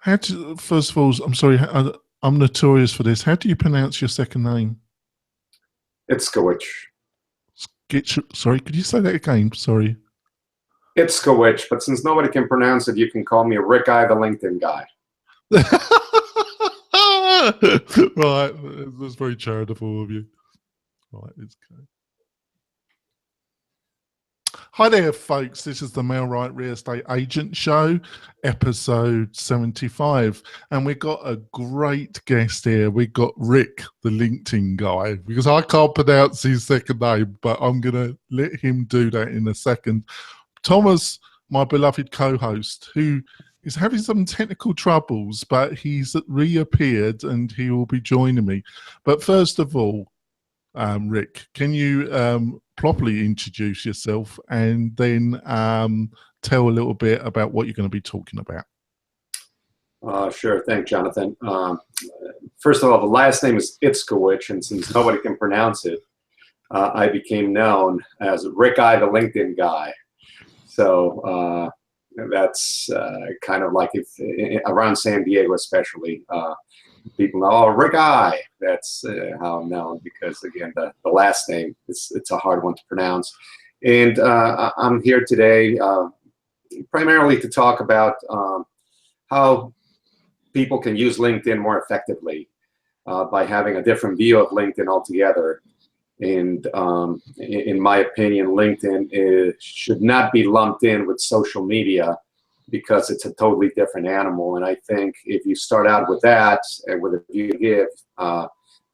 First of all, I'm sorry, I'm notorious for this. How do you pronounce your second name? Itzkowich. Sorry, could you say that again? Sorry. Itzkowich, but since nobody can pronounce it, you can call me Rick I, the LinkedIn guy. Right, that's very charitable of you. Right, it's good. Hi there, folks. This is the Mailright Real Estate Agent Show, episode 75. And we've got a great guest here. We've got Rick, the LinkedIn guy, because I can't pronounce his second name, but I'm going to let him do that in a second. Thomas, my beloved co-host, who is having some technical troubles, but he's reappeared and he will be joining me. But first of all, Rick, can you properly introduce yourself and then tell a little bit about what you're going to be talking about? Sure. Thanks, Jonathan. First of all, the last name is Itzkowich, and since nobody can pronounce it, I became known as Rick I, the LinkedIn guy. So that's kind of like if around San Diego especially, people know, oh, Rick I. That's how I'm known because, again, the last name, it's a hard one to pronounce. And I'm here today primarily to talk about how people can use LinkedIn more effectively by having a different view of LinkedIn altogether. And in my opinion, LinkedIn should not be lumped in with social media because it's a totally different animal. And I think if you start out with that and with a view to give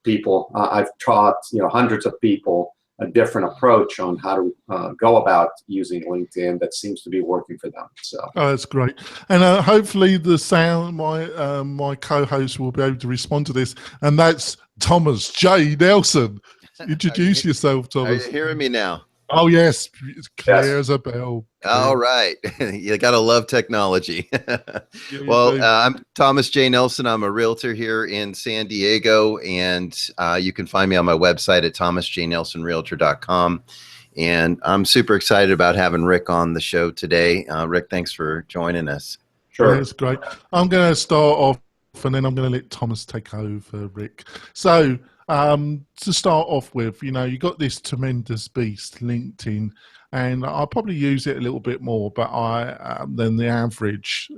people, I've taught hundreds of people a different approach on how to go about using LinkedIn that seems to be working for them. So that's great. And hopefully the sound, my co-host will be able to respond to this. And that's Thomas J. Nelson. Introduce yourself, Thomas. Are you hearing me now? Oh, yes. It's clear as a bell. All right. You got to love technology. Well, I'm Thomas J. Nelson. I'm a realtor here in San Diego, and you can find me on my website at thomasjnelsonrealtor.com. And I'm super excited about having Rick on the show today. Rick, thanks for joining us. Sure. That's great. I'm going to start off, and then I'm going to let Thomas take over, Rick. So, to start off with, you got this tremendous beast, LinkedIn, and I'll probably use it a little bit more, but than the average,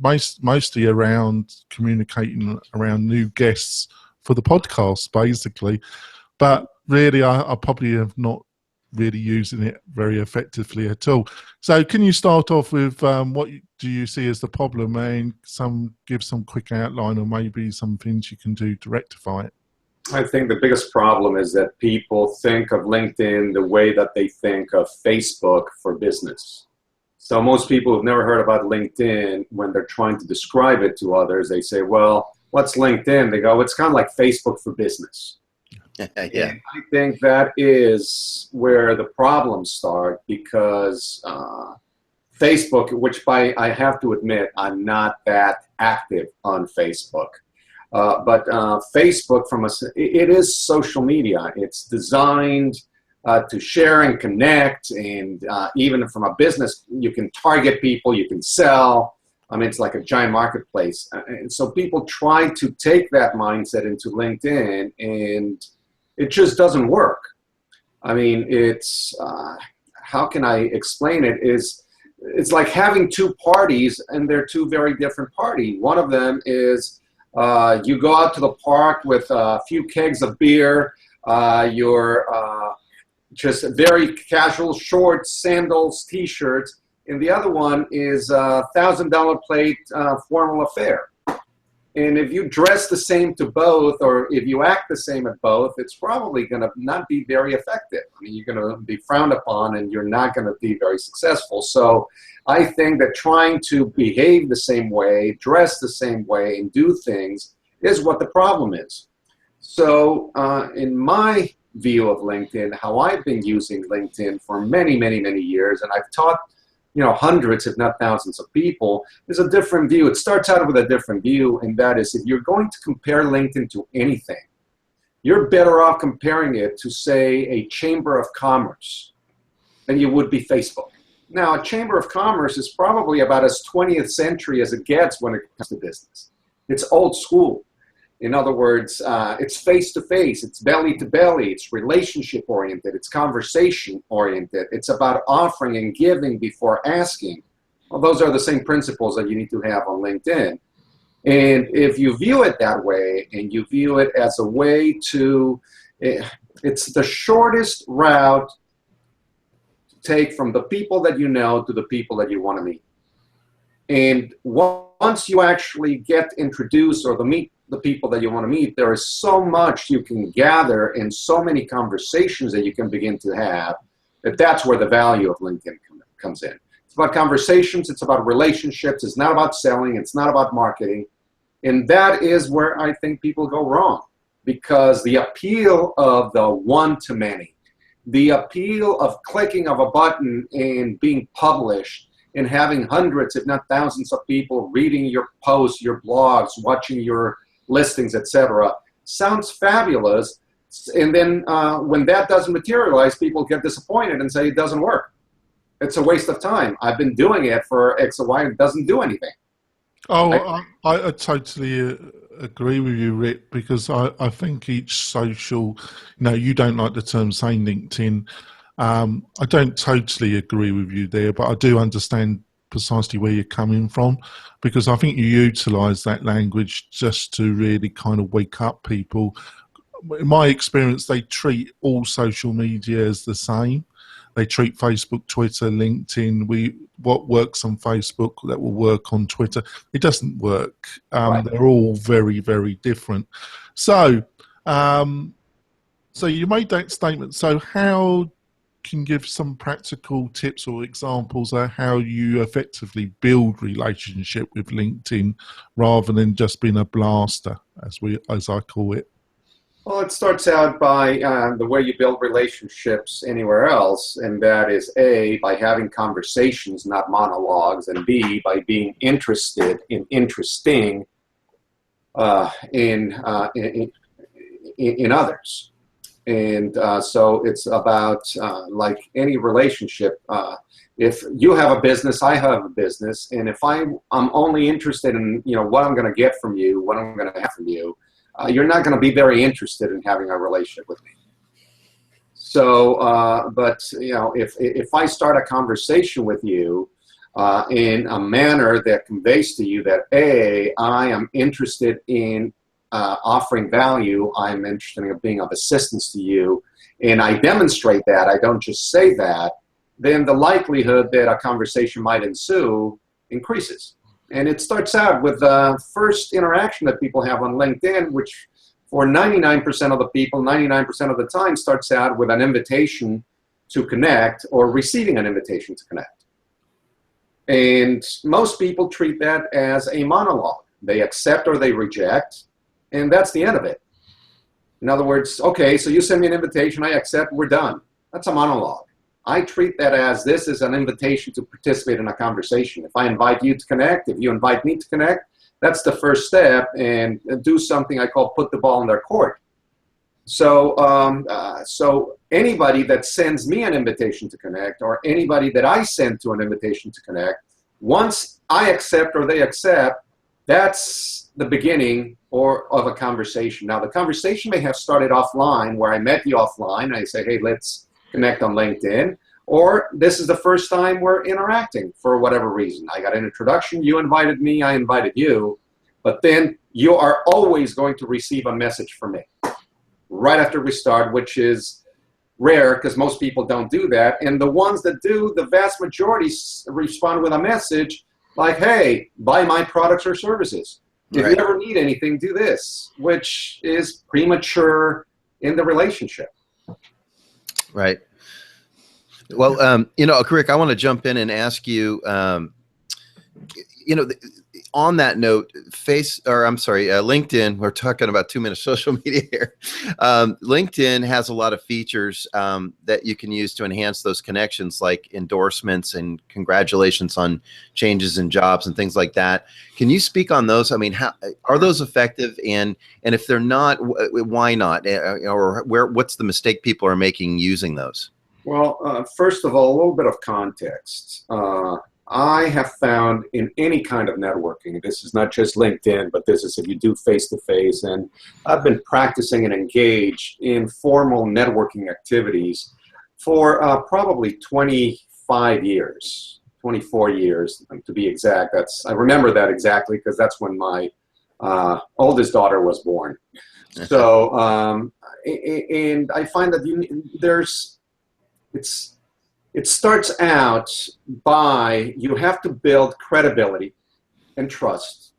mostly around communicating around new guests for the podcast, basically. But really, I probably have not really using it very effectively at all. So, can you start off with what do you see as the problem, and give some quick outline, or maybe some things you can do to rectify it? I think the biggest problem is that people think of LinkedIn the way that they think of Facebook for business. So most people who've never heard about LinkedIn, when they're trying to describe it to others, they say, well, what's LinkedIn? They go, it's kind of like Facebook for business. Yeah. And I think that is where the problems start because Facebook, which I have to admit, I'm not that active on Facebook. But Facebook, it is social media. It's designed to share and connect, and even from a business, you can target people, you can sell. I mean, it's like a giant marketplace. And so people try to take that mindset into LinkedIn, and it just doesn't work. I mean, it's, how can I explain it? It's like having two parties, and they're two very different parties. One of them is, you go out to the park with a few kegs of beer. You're just very casual shorts, sandals, T-shirts. And the other one is a $1,000 plate formal affair. And if you dress the same to both, or if you act the same at both, it's probably going to not be very effective. I mean, you're going to be frowned upon, and you're not going to be very successful. So I think that trying to behave the same way, dress the same way, and do things is what the problem is. So in my view of LinkedIn, how I've been using LinkedIn for many, many, many years, and I've taught hundreds, if not thousands of people, is a different view. It starts out with a different view, and that is if you're going to compare LinkedIn to anything, you're better off comparing it to, say, a chamber of commerce than you would be Facebook. Now, a chamber of commerce is probably about as 20th century as it gets when it comes to business. It's old school. In other words, it's face-to-face, it's belly-to-belly, it's relationship-oriented, it's conversation-oriented. It's about offering and giving before asking. Well, those are the same principles that you need to have on LinkedIn. And if you view it that way, and you view it as a way to, it's the shortest route to take from the people that you know to the people that you want to meet. And once you actually get introduced or meet the people that you want to meet, there is so much you can gather and so many conversations that you can begin to have, that's where the value of LinkedIn comes in. It's about conversations, it's about relationships, it's not about selling, it's not about marketing. And that is where I think people go wrong, because the appeal of the one-to-many, the appeal of clicking of a button and being published and having hundreds, if not thousands of people reading your posts, your blogs, watching your listings, etc., sounds fabulous. And then when that doesn't materialize, people get disappointed and say it doesn't work. It's a waste of time. I've been doing it for X or Y and it doesn't do anything. Oh, I totally agree with you, Rick, because I think each social, you don't like the term saying LinkedIn. I don't totally agree with you there, but I do understand precisely where you're coming from, because I think you utilize that language just to really kind of wake up people. In my experience, they treat all social media as the same. They treat Facebook, Twitter, LinkedIn. What works on Facebook, that will work on Twitter. It doesn't work. Right. They're all very, very different. So, so you made that statement. So how can you give some practical tips or examples of how you effectively build relationship with LinkedIn rather than just being a blaster, as I call it? Well, it starts out by the way you build relationships anywhere else, and that is A, by having conversations, not monologues, and B, by being interested in interesting in others. And so it's about, like any relationship, if you have a business, I have a business, and if I'm only interested in what I'm going to get from you, what I'm going to have from you, you're not going to be very interested in having a relationship with me. So, but if I start a conversation with you in a manner that conveys to you that A, I am interested in offering value, I'm interested in being of assistance to you, and I demonstrate that, I don't just say that, then the likelihood that a conversation might ensue increases. And it starts out with the first interaction that people have on LinkedIn, which for 99% of the people, 99% of the time, starts out with an invitation to connect or receiving an invitation to connect. And most people treat that as a monologue. They accept or they reject, and that's the end of it. In other words, okay, so you send me an invitation, I accept, we're done. That's a monologue. I treat that as this is an invitation to participate in a conversation. If I invite you to connect, if you invite me to connect, that's the first step, and do something I call put the ball in their court. So, so anybody that sends me an invitation to connect, or anybody that I send to an invitation to connect, once I accept or they accept, that's the beginning of a conversation. Now, the conversation may have started offline, where I met you offline, and I say, hey, let's connect on LinkedIn, or this is the first time we're interacting for whatever reason. I got an introduction, you invited me, I invited you, but then you are always going to receive a message from me right after we start, which is rare because most people don't do that. And the ones that do, the vast majority respond with a message like, hey, buy my products or services. If you ever need anything, do this, which is premature in the relationship. Right. Well, Rick, I want to jump in and ask you, on that note, LinkedIn, we're talking about 2 minutes social media here. LinkedIn has a lot of features that you can use to enhance those connections, like endorsements and congratulations on changes in jobs and things like that. Can you speak on those? I mean, how are those effective? And if they're not, why not? Or what's the mistake people are making using those? Well, first of all, a little bit of context. I have found in any kind of networking, this is not just LinkedIn, but this is if you do face-to-face, and I've been practicing and engaged in formal networking activities for probably 25 years, 24 years to be exact. I remember that exactly because that's when my oldest daughter was born. So, and I find that it starts out by you have to build credibility and trust,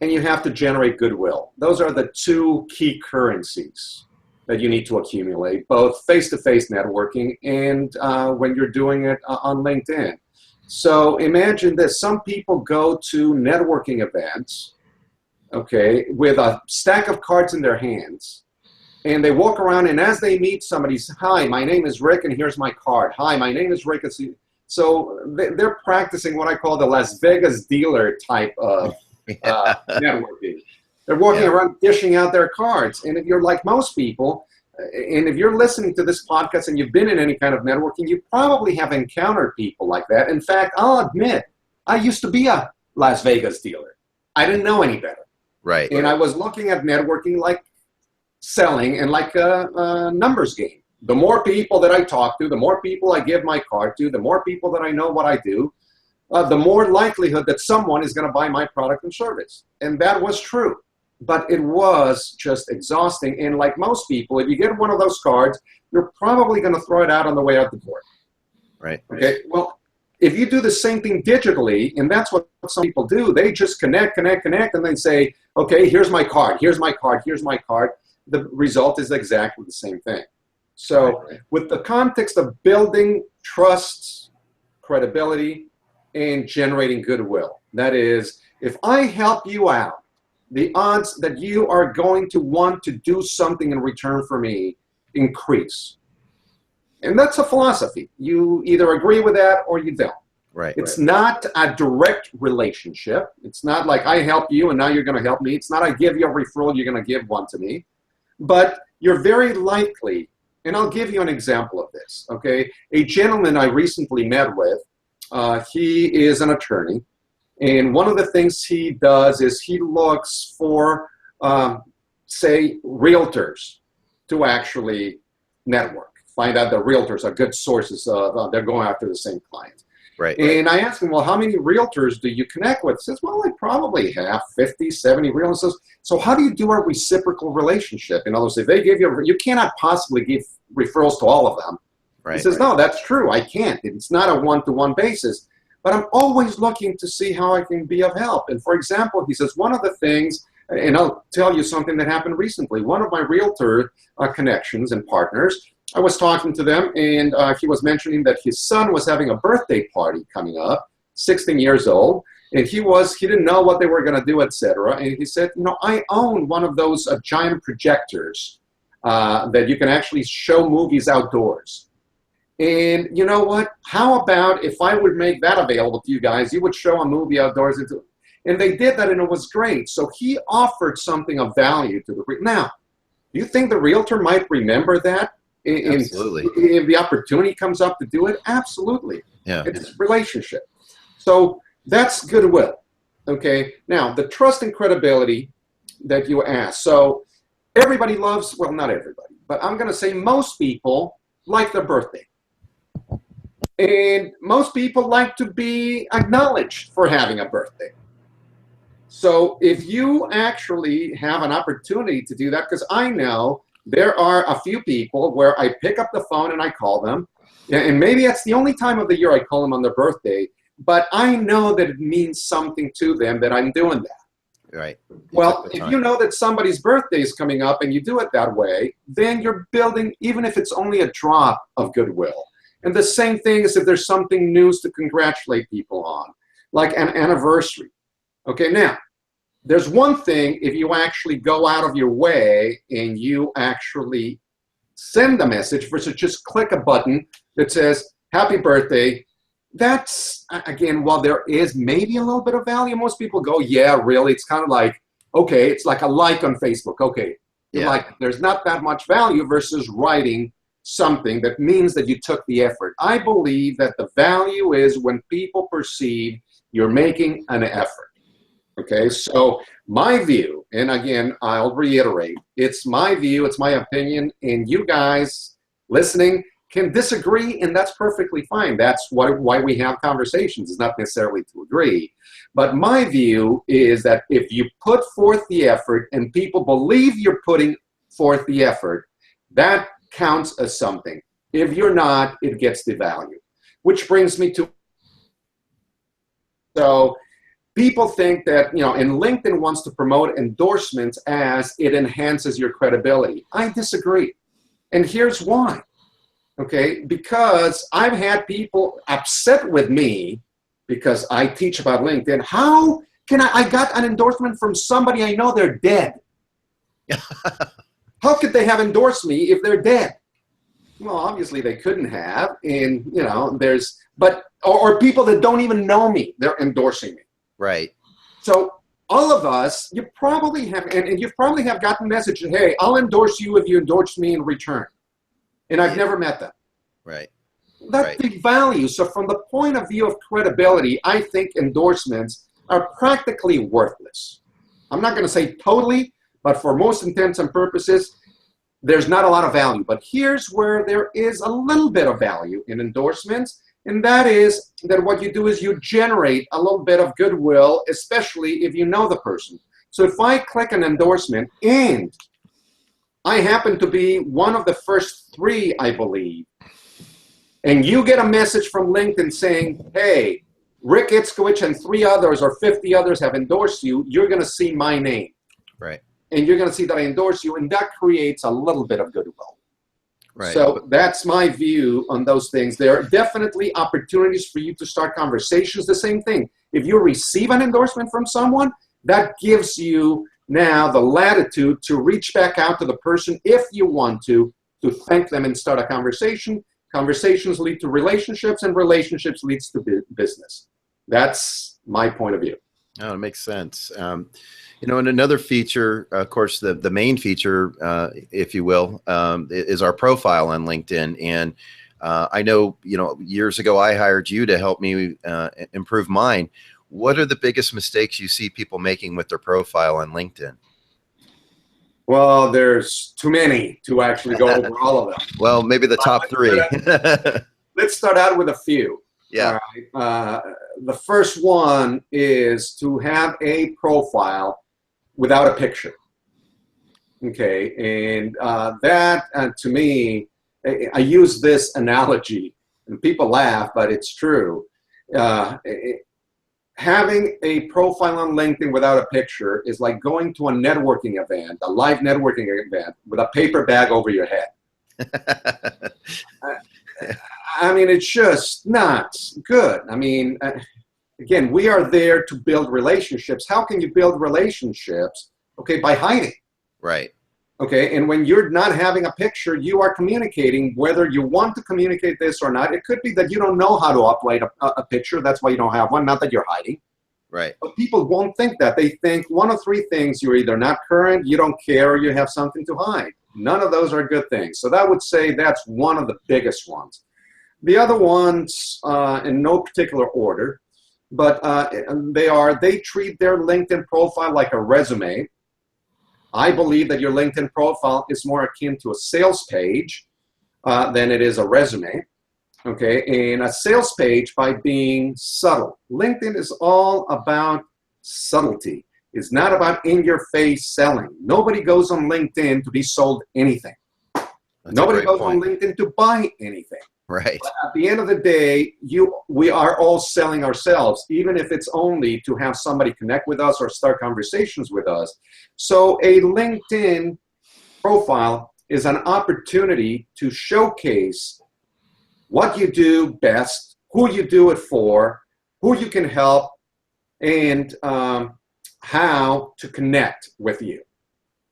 and you have to generate goodwill. Those are the two key currencies that you need to accumulate, both face-to-face networking and when you're doing it on LinkedIn. So imagine this. Some people go to networking events, okay, with a stack of cards in their hands, and they walk around, and as they meet somebody, hi, my name is Rick, and here's my card. Hi, my name is Rick. So they're practicing what I call the Las Vegas dealer type of networking. They're walking around dishing out their cards. And if you're like most people, and if you're listening to this podcast and you've been in any kind of networking, you probably have encountered people like that. In fact, I'll admit, I used to be a Las Vegas dealer. I didn't know any better. Right. And I was looking at networking like selling and like a numbers game. The more people that I talk to, the more people I give my card to, the more people that I know what I do, the more likelihood that someone is going to buy my product and service. And that was true. But it was just exhausting. And like most people, if you get one of those cards, you're probably going to throw it out on the way out the door. Right. Okay. Well, if you do the same thing digitally, and that's what some people do, they just connect, and then say, okay, here's my card, here's my card, here's my card. The result is exactly the same thing. So with the context of building trust, credibility, and generating goodwill, that is, if I help you out, the odds that you are going to want to do something in return for me increase. And that's a philosophy. You either agree with that or you don't. Right. It's not a direct relationship. It's not like I help you and now you're going to help me. It's not I give you a referral, you're going to give one to me. But you're very likely, and I'll give you an example of this, okay? A gentleman I recently met with, he is an attorney, and one of the things he does is he looks for, say, realtors to actually network, find out that realtors are good sources, they're going after the same client. Right. And I asked him, well, how many realtors do you connect with? He says, well, I probably have 50, 70 realtors. So how do you do a reciprocal relationship? In other words, if they give you cannot possibly give referrals to all of them. Right. He says, no, that's true. I can't. It's not a one-to-one basis. But I'm always looking to see how I can be of help. And for example, he says, one of the things, and I'll tell you something that happened recently. One of my realtor connections and partners, I was talking to them, and he was mentioning that his son was having a birthday party coming up, 16 years old, and he didn't know what they were going to do, etc. And he said, I own one of those giant projectors that you can actually show movies outdoors. And you know what? How about if I would make that available to you guys? You would show a movie outdoors. And they did that, and it was great. So he offered something of value to the Now, do you think the realtor might remember that? Absolutely. If the opportunity comes up to do it, absolutely. Yeah. It's relationship. So that's goodwill. Okay. Now, the trust and credibility that you asked. So everybody loves, well, not everybody, but I'm going to say most people like their birthday. And most people like to be acknowledged for having a birthday. So if you actually have an opportunity to do that, because I know there are a few people where I pick up the phone and I call them, and maybe it's the only time of the year I call them on their birthday, but I know that it means something to them that I'm doing that. Right. Well, if you know that somebody's birthday is coming up and you do it that way, then you're building, even if it's only a drop of goodwill. And the same thing is if there's something news to congratulate people on, like an anniversary. Okay, now, there's one thing if you actually go out of your way and you actually send a message versus just click a button that says, happy birthday. That's, again, while there is maybe a little bit of value, most people go, yeah, really? It's kind of like, okay, it's like a like on Facebook. Okay, you're like, there's not that much value versus writing something, that means that you took the effort. I believe that the value is when people perceive you're making an effort. Okay, so my view, and again, I'll reiterate, it's my view, it's my opinion, and you guys listening can disagree, and that's perfectly fine. That's why we have conversations. It's not necessarily to agree. But my view is that if you put forth the effort and people believe you're putting forth the effort, that counts as something. If you're not, it gets devalued. Which brings me to, so people think that, and LinkedIn wants to promote endorsements as it enhances your credibility. I disagree. And here's why. Okay, because I've had people upset with me because I teach about LinkedIn. How can I got an endorsement from somebody I know they're dead? How could they have endorsed me if they're dead? Well, obviously they couldn't have, and or people that don't even know me, they're endorsing me. Right. So all of us, you probably have, and you probably have gotten messages, hey, I'll endorse you if you endorse me in return. And I've never met them. Right. That's the value. So from the point of view of credibility, I think endorsements are practically worthless. I'm not going to say totally, but for most intents and purposes, there's not a lot of value. But here's where there is a little bit of value in endorsements, and that is that what you do is you generate a little bit of goodwill, especially if you know the person. So if I click an endorsement and I happen to be one of the first 3, I believe, and you get a message from LinkedIn saying, hey, Rick Itzkowich and 3 others or 50 others have endorsed you, you're going to see my name. Right. And you're going to see that I endorse you, and that creates a little bit of goodwill. Right. So that's my view on those things. There are definitely opportunities for you to start conversations. The same thing. If you receive an endorsement from someone, that gives you now the latitude to reach back out to the person if you want to thank them and start a conversation. Conversations lead to relationships, and relationships leads to business. That's my point of view. Oh, it makes sense. And another feature, of course, the main feature, if you will, is our profile on LinkedIn. And I know, years ago I hired you to help me improve mine. What are the biggest mistakes you see people making with their profile on LinkedIn? Well, there's too many to actually go over all of them. Well, maybe the top 3. Let's start out with a few. Yeah. All right. The first one is to have a profile without a picture. Okay, and that to me, I use this analogy, and people laugh, but it's true. Having a profile on LinkedIn without a picture is like going to a networking event, a live networking event, with a paper bag over your head. I mean, it's just not good. I mean, again, we are there to build relationships. How can you build relationships? Okay, by hiding. Right. Okay, and when you're not having a picture, you are communicating whether you want to communicate this or not. It could be that you don't know how to upload a picture. That's why you don't have one, not that you're hiding. Right. But people won't think that. They think one of 3 things: you're either not current, you don't care, or you have something to hide. None of those are good things. So that would say that's one of the biggest ones. The other ones, in no particular order, but they treat their LinkedIn profile like a resume. I believe that your LinkedIn profile is more akin to a sales page than it is a resume. Okay, and a sales page by being subtle. LinkedIn is all about subtlety. It's not about in-your-face selling. Nobody goes on LinkedIn to be sold anything. Nobody goes on LinkedIn to buy anything. Right. But at the end of the day, we are all selling ourselves, even if it's only to have somebody connect with us or start conversations with us. So a LinkedIn profile is an opportunity to showcase what you do best, who you do it for, who you can help, and how to connect with you.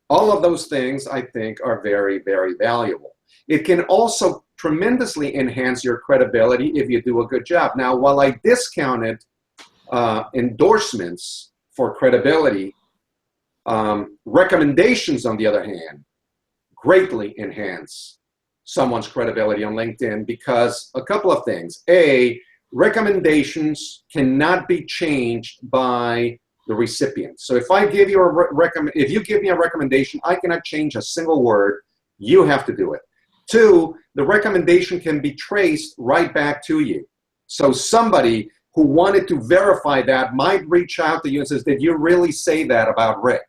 All of those things, I think, are very, very valuable. It can also tremendously enhance your credibility if you do a good job. Now, while I discounted endorsements for credibility, recommendations, on the other hand, greatly enhance someone's credibility on LinkedIn because a couple of things. A, recommendations cannot be changed by the recipient. So if I give you if you give me a recommendation, I cannot change a single word. You have to do it. Two, the recommendation can be traced right back to you. So somebody who wanted to verify that might reach out to you and says, did you really say that about Rick?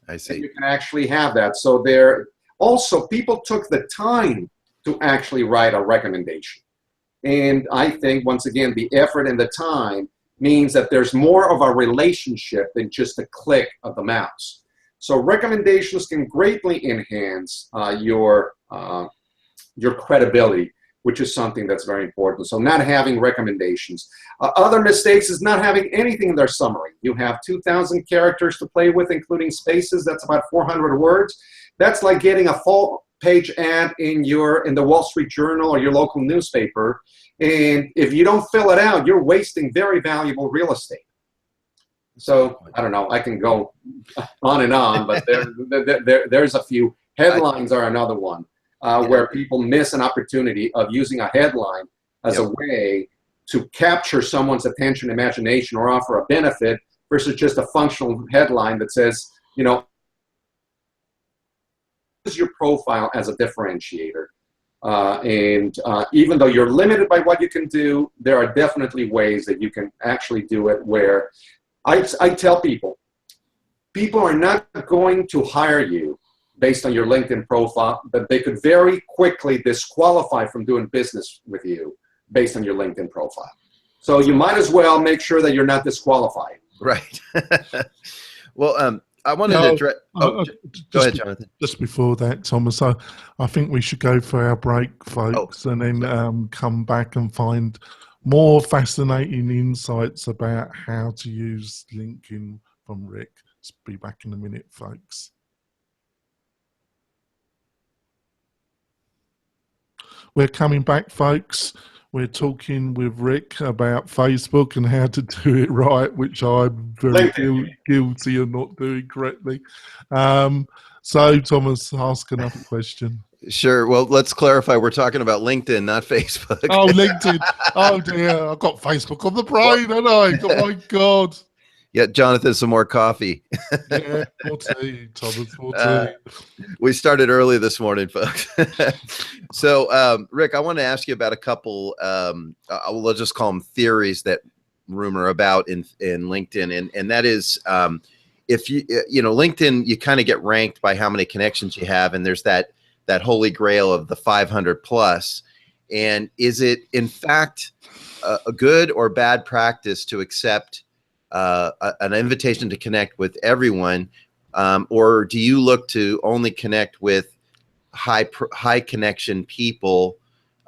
I see. And you can actually have that. So there also people took the time to actually write a recommendation. And I think, once again, the effort and the time means that there's more of a relationship than just a click of the mouse. So recommendations can greatly enhance your credibility, which is something that's very important. So not having recommendations. Other mistakes is not having anything in their summary. You have 2,000 characters to play with, including spaces. That's about 400 words. That's like getting a full page ad in the Wall Street Journal or your local newspaper. And if you don't fill it out, you're wasting very valuable real estate. So I don't know, I can go on and on, but there's a few. Headlines are another one where people miss an opportunity of using a headline as a way to capture someone's attention, imagination, or offer a benefit versus just a functional headline that says, you know, use your profile as a differentiator. Even though you're limited by what you can do, there are definitely ways that you can actually do it where I tell people are not going to hire you based on your LinkedIn profile, but they could very quickly disqualify from doing business with you based on your LinkedIn profile. So you might as well make sure that you're not disqualified. Right. Well, I wanted to address. Go ahead, Jonathan. Just before that, Thomas, I think we should go for our break, folks, and then come back and find more fascinating insights about how to use LinkedIn from Rick. Let's be back in a minute, folks. We're coming back, folks. We're talking with Rick about Facebook and how to do it right, which I'm very guilty of not doing correctly. So, Thomas, ask another question. Sure. Well, let's clarify. We're talking about LinkedIn, not Facebook. Oh, LinkedIn. Oh, dear. I've got Facebook on the brain, haven't I? Oh, my God. Yeah, Jonathan, some more coffee. Yeah, more tea, Thomas, more tea. We started early this morning, folks. So, Rick, I want to ask you about a couple, we'll just call them theories that rumor about in LinkedIn. And that is, if you know, LinkedIn, you kind of get ranked by how many connections you have. And there's that holy grail of the 500 plus. And is it, in fact, a good or bad practice to accept an invitation to connect with everyone, or do you look to only connect with high connection people,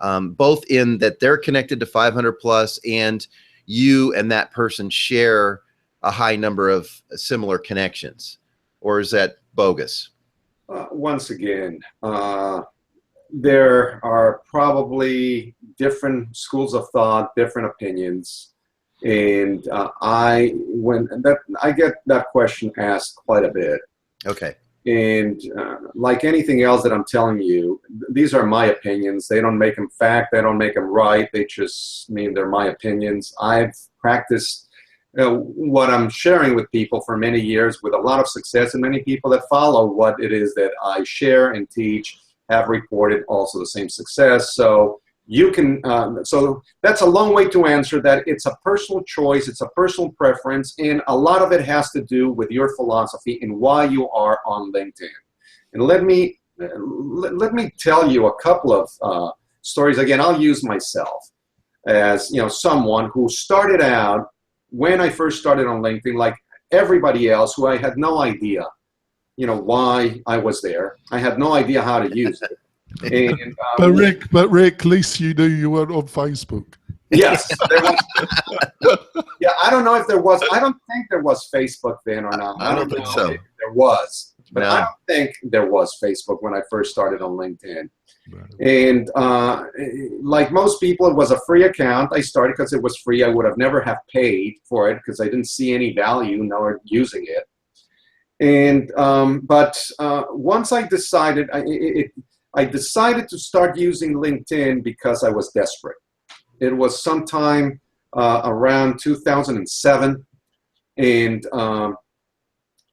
both in that they're connected to 500 plus and you and that person share a high number of similar connections, or is that bogus? Once again, there are probably different schools of thought, different opinions. And I get that question asked quite a bit. Okay. And like anything else that I'm telling you, these are my opinions. They don't make them fact. They don't make them right. They just mean they're my opinions. I've practiced what I'm sharing with people for many years with a lot of success, and many people that follow what it is that I share and teach have reported also the same success. So you can, so that's a long way to answer that. It's a personal choice, it's a personal preference, and a lot of it has to do with your philosophy and why you are on LinkedIn. And let me tell you a couple of stories. Again, I'll use myself as, you know, someone who started out when I first started on LinkedIn, like everybody else, who I had no idea, you know, why I was there. I had no idea how to use it. And, but Rick, at least you knew you weren't on Facebook. Yes. Yeah, I don't know if there was. I don't think there was Facebook then or not. I don't think so. There was. But No. I don't think there was Facebook when I first started on LinkedIn. Right. And like most people, it was a free account. I started because it was free. I would have never have paid for it because I didn't see any value nor using it. And but once I decided, I decided to start using LinkedIn because I was desperate. It was sometime around 2007, and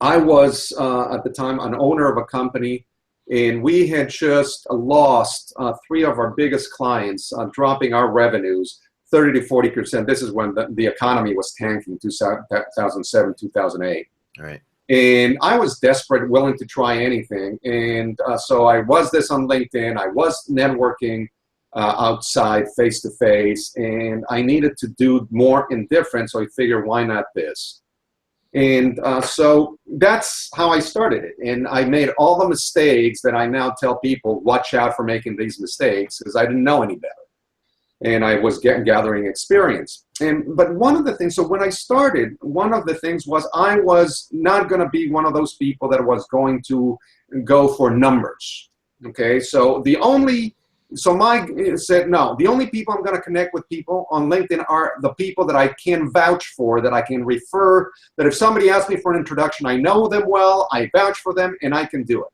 I was at the time an owner of a company, and we had just lost 3 of our biggest clients, dropping our revenues 30 to 40%. This is when the economy was tanking, 2007, 2008. All right. And I was desperate, willing to try anything. And so I was this on LinkedIn. I was networking outside, face-to-face, and I needed to do more and different. So I figured, why not this? And so that's how I started it. And I made all the mistakes that I now tell people, watch out for making these mistakes, because I didn't know any better. And I was gathering experience. But one of the things, so when I started, one of the things was I was not going to be one of those people that was going to go for numbers. Okay, so Mike said, no, the only people I'm going to connect with people on LinkedIn are the people that I can vouch for, that I can refer, that if somebody asks me for an introduction, I know them well, I vouch for them, and I can do it.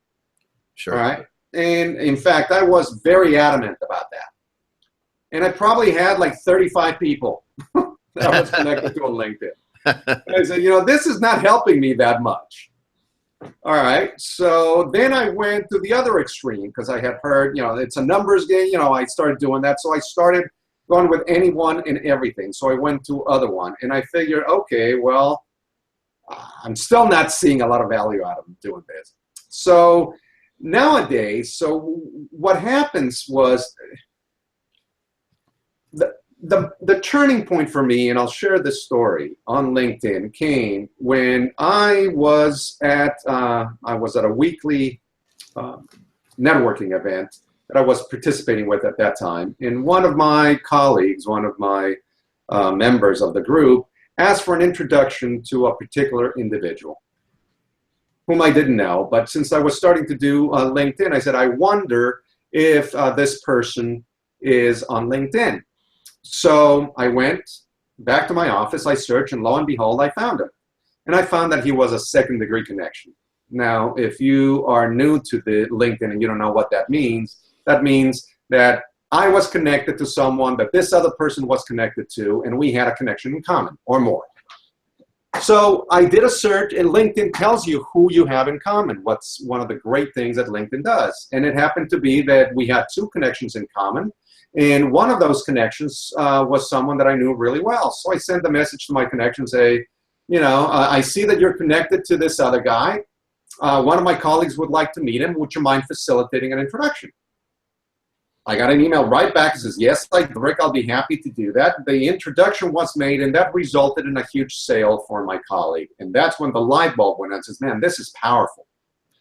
Sure. All right. And in fact, I was very adamant about that. And I probably had like 35 people that I was connected to on LinkedIn. And I said, this is not helping me that much. All right. So then I went to the other extreme because I had heard, it's a numbers game. I started doing that. So I started going with anyone and everything. So I went to other one. And I figured, okay, well, I'm still not seeing a lot of value out of doing this. So nowadays, what happens was, the turning point for me, and I'll share this story on LinkedIn, came when I was at a weekly networking event that I was participating with at that time. And one of my colleagues, one of my members of the group, asked for an introduction to a particular individual whom I didn't know. But since I was starting to do LinkedIn, I said, I wonder if this person is on LinkedIn. So I went back to my office, I searched, and lo and behold, I found him. And I found that he was a second-degree connection. Now, if you are new to the LinkedIn and you don't know what that means that I was connected to someone that this other person was connected to, and we had a connection in common or more. So I did a search, and LinkedIn tells you who you have in common. What's one of the great things that LinkedIn does. And it happened to be that we had 2 connections in common. And one of those connections was someone that I knew really well. So I sent a message to my connection, say, I see that you're connected to this other guy. One of my colleagues would like to meet him. Would you mind facilitating an introduction? I got an email right back that says, yes, Rick, I'll be happy to do that. The introduction was made, and that resulted in a huge sale for my colleague. And that's when the light bulb went on and says, man, this is powerful.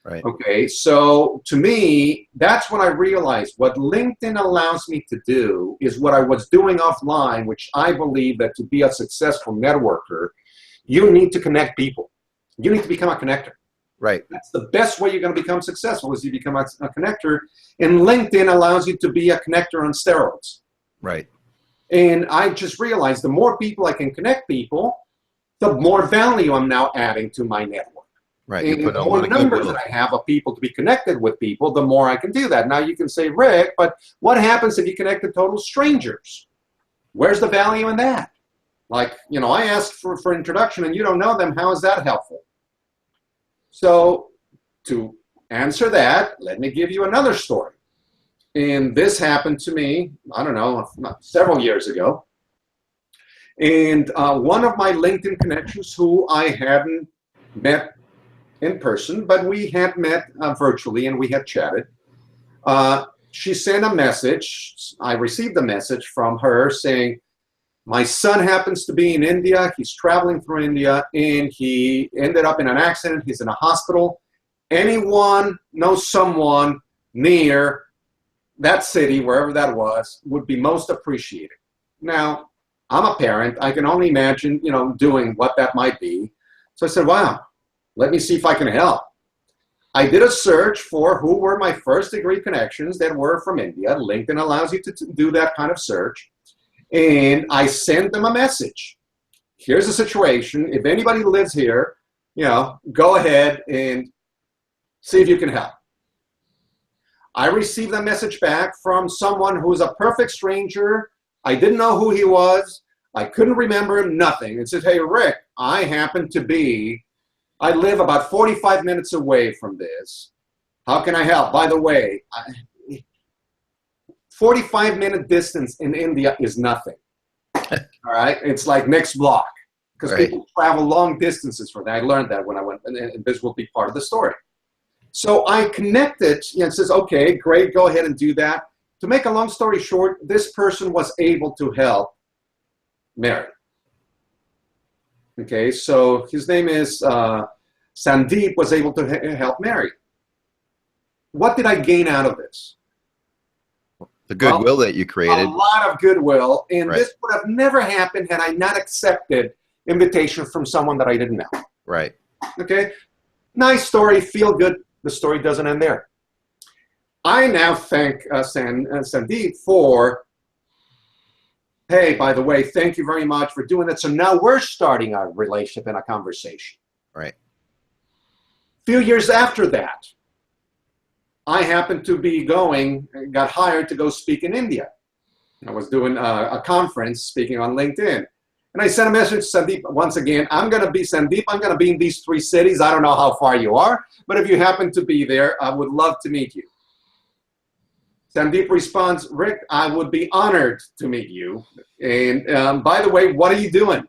Right. Okay, so to me, that's when I realized what LinkedIn allows me to do is what I was doing offline, which I believe that to be a successful networker, you need to connect people. You need to become a connector. Right. That's the best way you're going to become successful is you become a connector. And LinkedIn allows you to be a connector on steroids. Right. And I just realized the more people I can connect people, the more value I'm now adding to my network. Right. And the more numbers that I have of people to be connected with people, the more I can do that. Now you can say, Rick, but what happens if you connect to total strangers? Where's the value in that? Like, I asked for introduction and you don't know them. How is that helpful? So to answer that, let me give you another story. And this happened to me, I don't know, several years ago. And one of my LinkedIn connections who I hadn't met in person, but we had met virtually and we had chatted. She sent a message. I received a message from her saying, my son happens to be in India. He's traveling through India and he ended up in an accident. He's in a hospital. Anyone knows someone near that city, wherever that was, would be most appreciated. Now, I'm a parent. I can only imagine, doing what that might be. So I said, wow. Let me see if I can help. I did a search for who were my first degree connections that were from India. LinkedIn allows you to do that kind of search. And I sent them a message. Here's the situation. If anybody lives here, go ahead and see if you can help. I received a message back from someone who is a perfect stranger. I didn't know who he was. I couldn't remember him, nothing. It says, hey, Rick, I live about 45 minutes away from this. How can I help? By the way, 45-minute distance in India is nothing. All right? It's like next block because people travel long distances for that. I learned that when I went, and this will be part of the story. So I connected, and says, okay, great, go ahead and do that. To make a long story short, this person was able to help Mary. Okay, so his name is Sandeep, was able to help Mary. What did I gain out of this? The goodwill that you created. A lot of goodwill, and this would have never happened had I not accepted invitation from someone that I didn't know. Right. Okay, nice story, feel good. The story doesn't end there. I now thank Sandeep for, hey, by the way, thank you very much for doing it. So now we're starting a relationship and a conversation. Right. A few years after that, I happened to be got hired to go speak in India. I was doing a conference speaking on LinkedIn. And I sent a message to Sandeep once again. I'm going to be in these 3 cities. I don't know how far you are, but if you happen to be there, I would love to meet you. Sandeep responds, Rick, I would be honored to meet you. And by the way, what are you doing?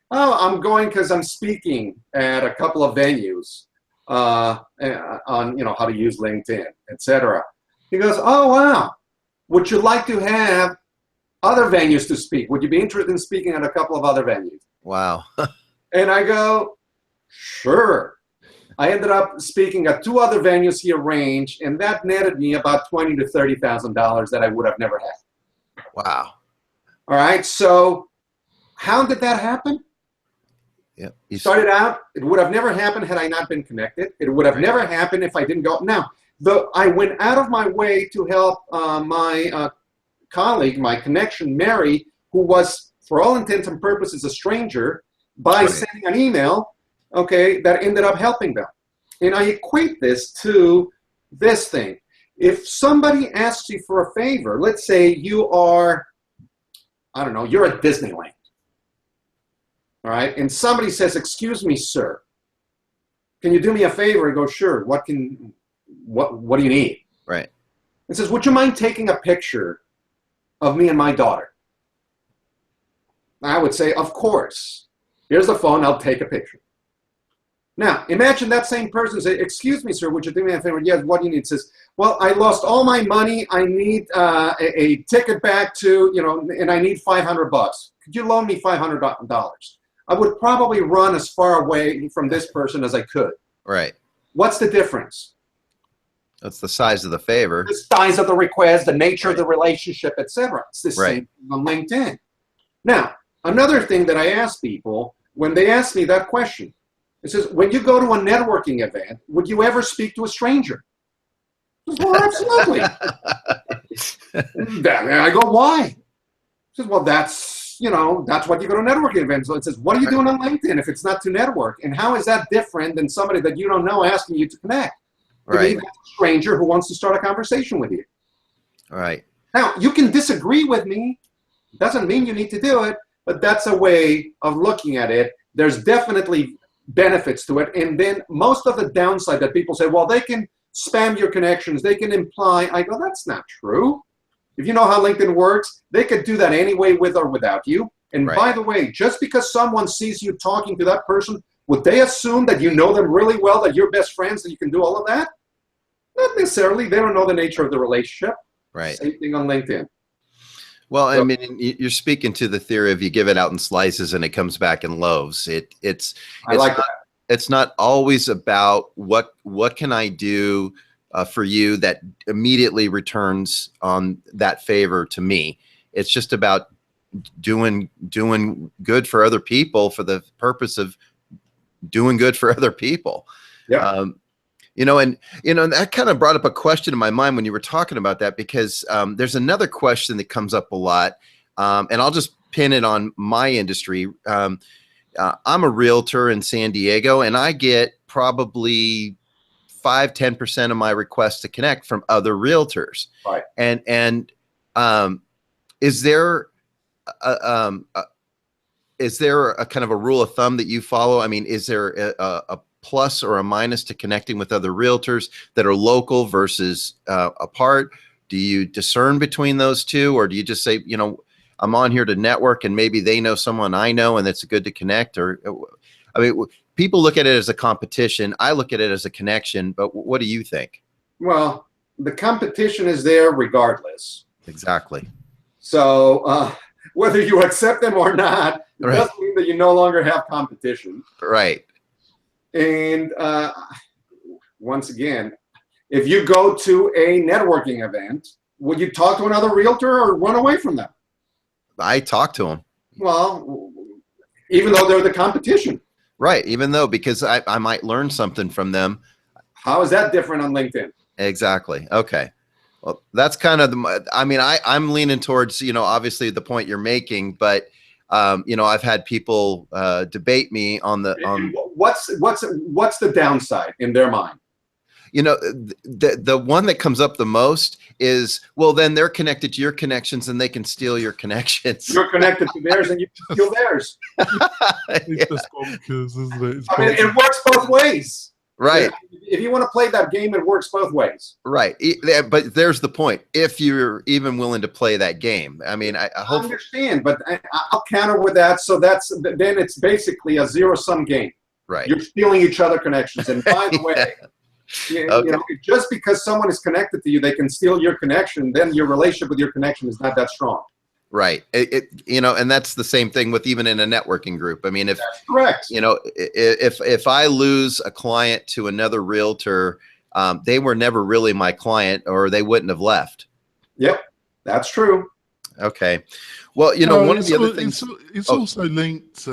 Oh, I'm going because I'm speaking at a couple of venues on how to use LinkedIn, etc. He goes, oh, wow. Would you like to have other venues to speak? Would you be interested in speaking at a couple of other venues? Wow. And I go, sure. I ended up speaking at 2 other venues he arranged, and that netted me about $20,000 to $30,000 that I would have never had. Wow. All right. So how did that happen? Yeah. Started out, it would have never happened had I not been connected. It would have never happened if I didn't go. Now, I went out of my way to help my colleague, my connection, Mary, who was, for all intents and purposes, a stranger, by sending an email, okay, that ended up helping them. And I equate this to this thing. If somebody asks you for a favor, let's say you are, I don't know, you're at Disneyland, all right, and somebody says, excuse me, sir, can you do me a favor? I go, sure, what do you need? Right. It says, would you mind taking a picture of me and my daughter? I would say, of course. Here's the phone, I'll take a picture. Now, imagine that same person say, excuse me, sir, would you do me a favor? Yes, what do you need? It says, well, I lost all my money. I need a ticket back to, and I need $500. Could you loan me $500? I would probably run as far away from this person as I could. Right. What's the difference? That's the size of the favor. The size of the request, the nature of the relationship, etc. It's the same thing on LinkedIn. Now, another thing that I ask people when they ask me that question, it says, when you go to a networking event, would you ever speak to a stranger? I says, well, absolutely. And I go, why? He says, well, that's what you go to networking events. So it says, what are you doing on LinkedIn if it's not to network? And how is that different than somebody that you don't know asking you to connect? Right. A stranger who wants to start a conversation with you. Right. Now, you can disagree with me. Doesn't mean you need to do it, but that's a way of looking at it. There's definitely benefits to it. And then most of the downside that people say, well, they can spam your connections. They can imply. I go, that's not true. If you know how LinkedIn works, they could do that anyway with or without you. And by the way, just because someone sees you talking to that person, would they assume that you know them really well, that you're best friends, that you can do all of that? Not necessarily. They don't know the nature of the relationship. Right. Same thing on LinkedIn. Well, I mean, you're speaking to the theory of you give it out in slices and it comes back in loaves. It's not always about what can I do for you that immediately returns on that favor to me. It's just about doing good for other people for the purpose of doing good for other people. Yeah. And that kind of brought up a question in my mind when you were talking about that, because there's another question that comes up a lot, and I'll just pin it on my industry. I'm a realtor in San Diego, and I get probably 5-10% of my requests to connect from other realtors. Right. And is there a kind of a rule of thumb that you follow? I mean, is there a plus or a minus to connecting with other realtors that are local versus apart? Do you discern between those two, or do you just say, you know, I'm on here to network and maybe they know someone I know and it's good to connect? Or, I mean, people look at it as a competition. I look at it as a connection, but what do you think? Well, the competition is there regardless. Exactly. So whether you accept them or not, it doesn't mean that you no longer have competition. Right. And once again, if you go to a networking event, would you talk to another realtor or run away from them? I talk to them. Well, even though they're the competition. Right. Even though, because I might learn something from them. How is that different on LinkedIn? Exactly. Okay. Well, that's kind of I'm leaning towards, you know, obviously the point you're making, but you know, I've had people debate me on what's the downside in their mind? You know, the one that comes up the most is, well, then they're connected to your connections and they can steal your connections. You're connected to theirs and you can steal theirs. It's just bonkers, isn't it? It's I mean, it works both ways. Right. If you want to play that game, it works both ways. Right. But there's the point. If you're even willing to play that game, I mean, I hope. I understand, but I'll counter with that. So then it's basically a zero-sum game. Right. You're stealing each other connections. And by the way, you know, just because someone is connected to you, they can steal your connection, then your relationship with your connection is not that strong. Right. You know, and that's the same thing with even in a networking group. I mean, if that's correct, you know, if I lose a client to another realtor, they were never really my client, or they wouldn't have left. Yep, that's true. Okay. Well, you know, one of the other things. It's also linked,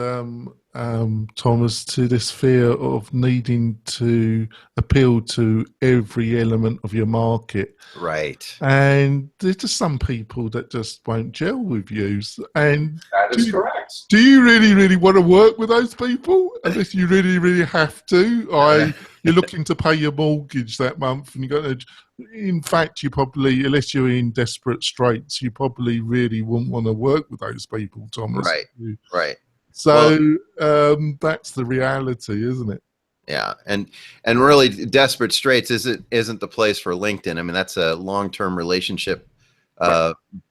Thomas, to this fear of needing to appeal to every element of your market. Right. And there's just some people that just won't gel with you. And that is correct. Do you really, really want to work with those people? Unless you really, really have to. You're looking to pay your mortgage that month, and you're going to. In fact, you probably, unless you're in desperate straits, you probably really wouldn't want to work with those people, Thomas. Right. Right. So that's the reality, isn't it? Yeah, and really, desperate straits isn't the place for LinkedIn. I mean, that's a long-term relationship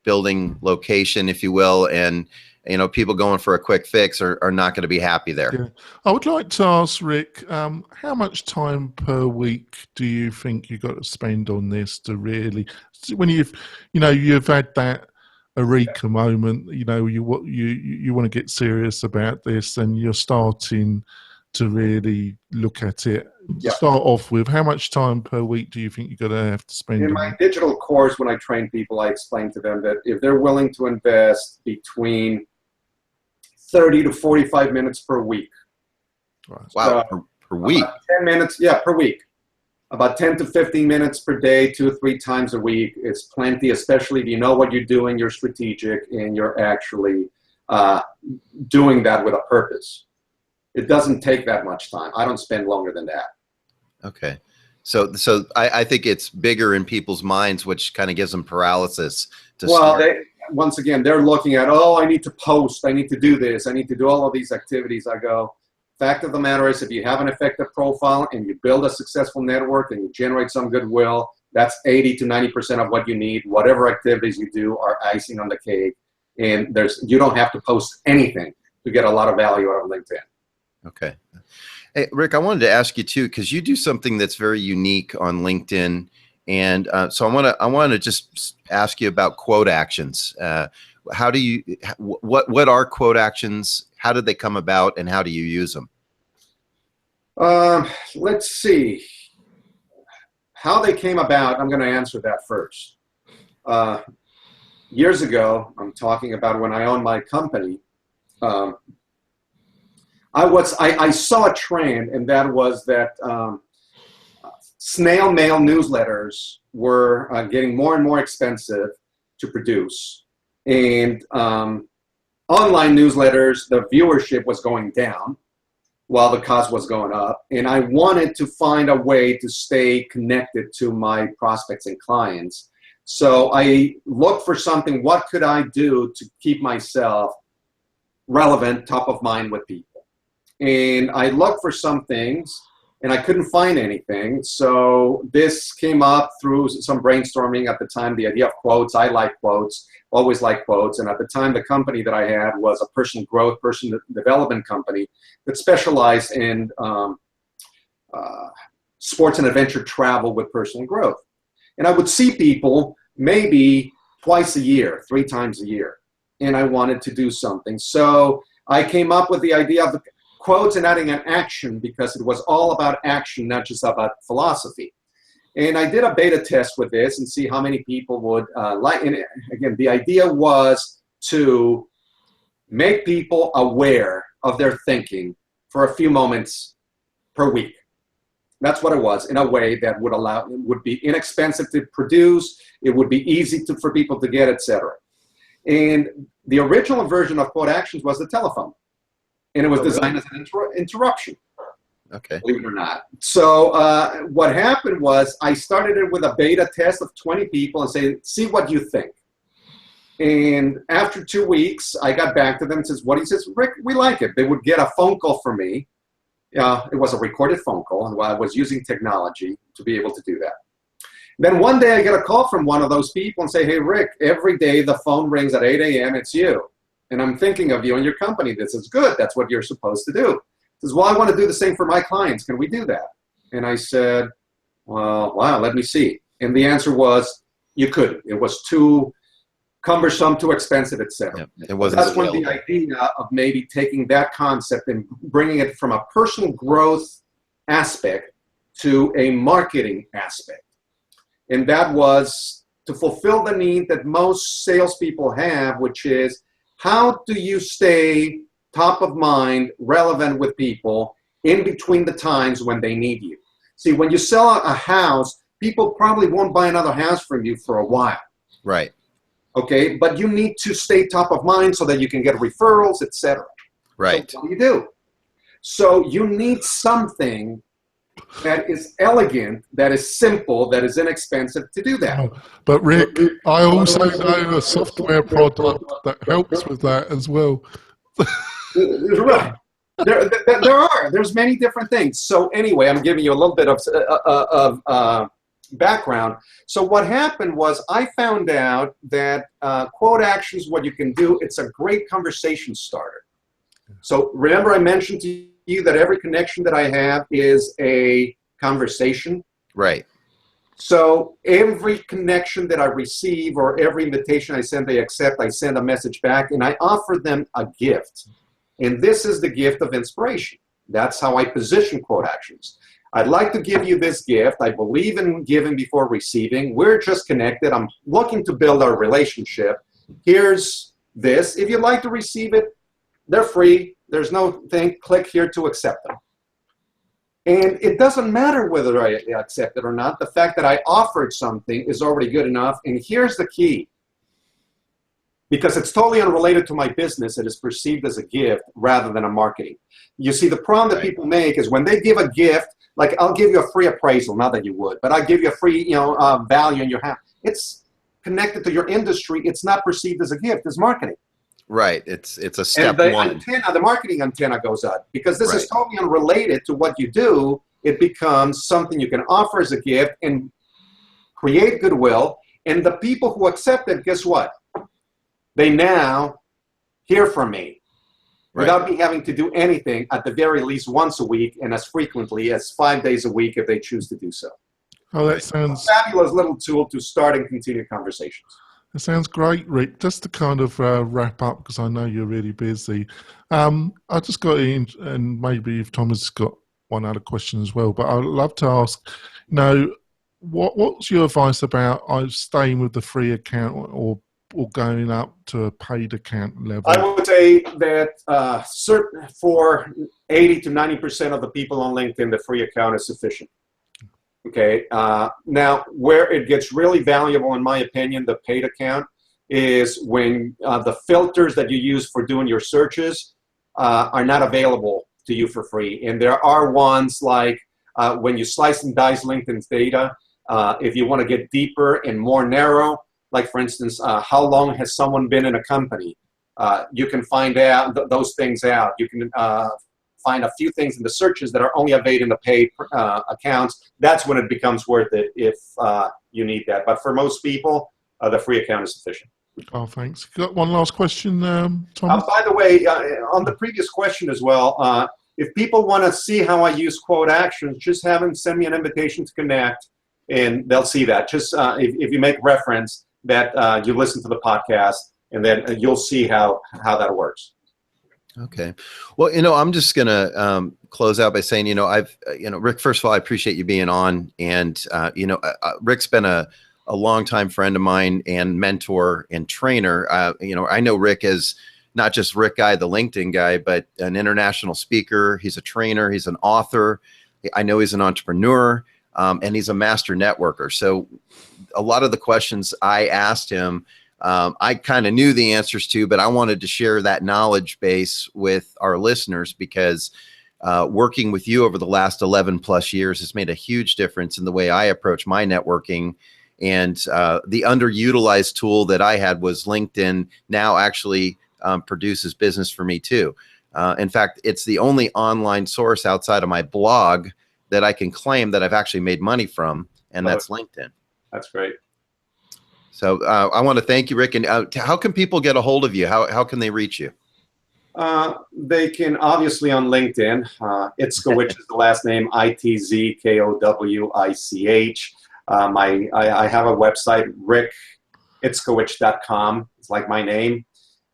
building location, if you will, and you know, people going for a quick fix are not going to be happy there. Yeah. I would like to ask Rick, how much time per week do you think you got to spend on this to really, when you've had that eureka moment, you know, you want to get serious about this, and you're starting to really look at it. Yeah. Start off with, how much time per week do you think you're going to have to spend? In my digital course, when I train people, I explain to them that if they're willing to invest between 30 to 45 minutes per week. Wow, per week? 10 minutes, per week. About 10 to 15 minutes per day, 2 or 3 times a week. It's plenty, especially if you know what you're doing, you're strategic, and you're actually doing that with a purpose. It doesn't take that much time. I don't spend longer than that. Okay. So I think it's bigger in people's minds, which kind of gives them paralysis to start. Once again, they're looking at, oh, I need to post, I need to do this, I need to do all of these activities. I go, fact of the matter is, if you have an effective profile and you build a successful network and you generate some goodwill, that's 80 to 90% of what you need. Whatever activities you do are icing on the cake. And you don't have to post anything to get a lot of value out of LinkedIn. Okay. Hey, Rick, I wanted to ask you too, because you do something that's very unique on LinkedIn. And so I want to just ask you about quote actions. What are quote actions? How did they come about, and how do you use them? Let's see. How they came about, I'm going to answer that first. Years ago, I'm talking about when I owned my company, I saw a trend, and that was that snail mail newsletters were getting more and more expensive to produce. And online newsletters, the viewership was going down. while the cost was going up. And I wanted to find a way to stay connected to my prospects and clients. So I looked for something, what could I do to keep myself relevant, top of mind with people? And I looked for some things, and I couldn't find anything. So this came up through some brainstorming at the time, the idea of quotes. I like quotes, always like quotes. And at the time, the company that I had was a personal growth, personal development company that specialized in sports and adventure travel with personal growth. And I would see people maybe twice a year, 3 times a year. And I wanted to do something. So I came up with the idea of the quotes and adding an action, because it was all about action, not just about philosophy. And I did a beta test with this and see how many people would like. And again, the idea was to make people aware of their thinking for a few moments per week. That's what it was, in a way that would allow, it would be inexpensive to produce, it would be easy for people to get, etc. And the original version of quote actions was the telephone. And it was designed as an interruption, okay, believe it or not. So what happened was I started it with a beta test of 20 people and say, see what you think. And after 2 weeks, I got back to them and says, what? He says, Rick, we like it. They would get a phone call from me. It was a recorded phone call, and I was using technology to be able to do that. Then one day I get a call from one of those people and say, hey, Rick, every day the phone rings at 8 a.m., it's you. And I'm thinking of you and your company. This is good. That's what you're supposed to do. He says, well, I want to do the same for my clients. Can we do that? And I said, well, wow, let me see. And the answer was, you couldn't. It was too cumbersome, too expensive, etc. Yeah, it wasn't. That's when the idea of maybe taking that concept and bringing it from a personal growth aspect to a marketing aspect. And that was to fulfill the need that most salespeople have, which is, how do you stay top of mind, relevant with people in between the times when they need you? See, when you sell a house, people probably won't buy another house from you for a while. Right. Okay, but you need to stay top of mind so that you can get referrals, etc. Right. So what do? So you need something that is elegant, that is simple, that is inexpensive to do that. But Rick, I also know a software product that helps with that as well. Right. There's many different things. So anyway, I'm giving you a little bit of background. So what happened was I found out that quote actions, what you can do, it's a great conversation starter. So remember I mentioned to you that every connection that I have is a conversation. Right. So every connection that I receive or every invitation I send, they accept, I send a message back and I offer them a gift. And this is the gift of inspiration. That's how I position quote actions. I'd like to give you this gift. I believe in giving before receiving. We're just connected. I'm looking to build our relationship. Here's this. If you'd like to receive it, they're free. There's no thing. Click here to accept them. And it doesn't matter whether I accept it or not. The fact that I offered something is already good enough. And here's the key. Because it's totally unrelated to my business, it is perceived as a gift rather than a marketing. You see, the problem that people make is when they give a gift, like I'll give you a free appraisal, not that you would, but I'll give you a free value in your house. It's connected to your industry. It's not perceived as a gift. It's marketing. Right. It's a step and one. The marketing antenna goes up because this is totally unrelated to what you do. It becomes something you can offer as a gift and create goodwill. And the people who accept it, guess what? They now hear from me without me having to do anything, at the very least once a week and as frequently as 5 days a week if they choose to do so. Oh, that sounds a fabulous little tool to start and continue conversations. That sounds great, Rick. Just to kind of wrap up, because I know you're really busy. I just got in, and maybe if Thomas has got one other question as well, but I'd love to ask, what's your advice about staying with the free account or going up to a paid account level? I would say that for 80 to 90% of the people on LinkedIn, the free account is sufficient. Okay. Now, where it gets really valuable, in my opinion, the paid account is when the filters that you use for doing your searches are not available to you for free. And there are ones like when you slice and dice LinkedIn's data, if you want to get deeper and more narrow, like for instance, how long has someone been in a company? You can find out those things out. You can find a few things in the searches that are only available in the paid accounts. That's when it becomes worth it if you need that. But for most people, the free account is sufficient. Oh, thanks. Got one last question, Thomas? By the way, on the previous question as well, if people want to see how I use quote actions, just have them send me an invitation to connect, and they'll see that. Just if you make reference that you listen to the podcast, and then you'll see how that works. Okay. Well, I'm just going to close out by saying, Rick, first of all, I appreciate you being on. And, Rick's been a longtime friend of mine and mentor and trainer. I know Rick as not just Rick Guy, the LinkedIn guy, but an international speaker. He's a trainer. He's an author. I know he's an entrepreneur, and he's a master networker. So a lot of the questions I asked him, I kind of knew the answers to, but I wanted to share that knowledge base with our listeners because working with you over the last 11 plus years has made a huge difference in the way I approach my networking. And the underutilized tool that I had was LinkedIn now actually produces business for me too. In fact, it's the only online source outside of my blog that I can claim that I've actually made money from, and that's LinkedIn. That's great. So I want to thank you, Rick. And how can people get a hold of you? How can they reach you? They can obviously on LinkedIn. Itzkowich is the last name, Itzkowich. I have a website, rickitzkowich.com. It's like my name.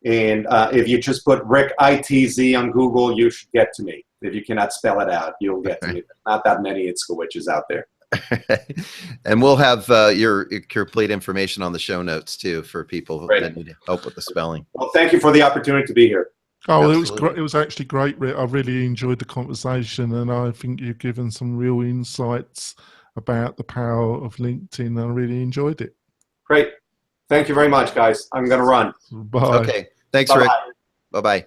And if you just put Rick ITZ on Google, you should get to me. If you cannot spell it out, you'll get to me. There's not that many Itzkowiches out there. And we'll have your complete information on the show notes too for people that need help with the spelling. Well, thank you for the opportunity to be here. Oh, absolutely. It was great. It was actually great, Rick. I really enjoyed the conversation, and I think you've given some real insights about the power of LinkedIn. I really enjoyed it. Great. Thank you very much, guys. I'm going to run. Bye. Okay. Thanks, Rick. Bye-bye.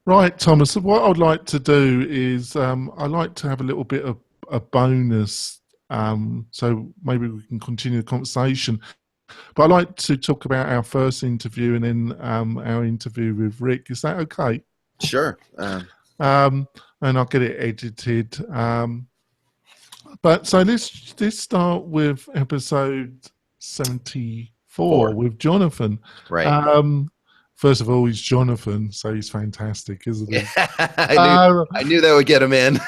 Right, Thomas, what I'd like to do is I'd like to have a little bit of a bonus, so maybe we can continue the conversation. But I'd like to talk about our first interview and then our interview with Rick. Is that okay? Sure. And I'll get it edited. But so let's start with episode 74 with Jonathan. Right. First of all, he's Jonathan, so he's fantastic, isn't he? I knew that would get him in.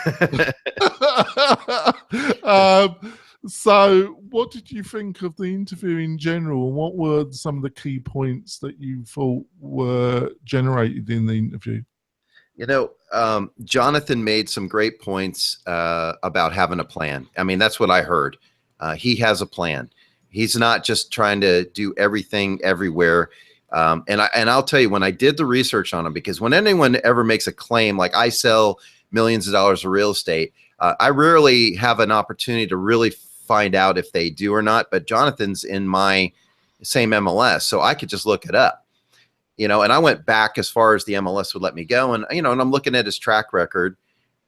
So what did you think of the interview in general? What were some of the key points that you thought were generated in the interview? Jonathan made some great points about having a plan. I mean, that's what I heard. He has a plan. He's not just trying to do everything everywhere. And I'll tell you, when I did the research on him, because when anyone ever makes a claim, like I sell millions of dollars of real estate, I rarely have an opportunity to really find out if they do or not. But Jonathan's in my same MLS, so I could just look it up, and I went back as far as the MLS would let me go. And, and I'm looking at his track record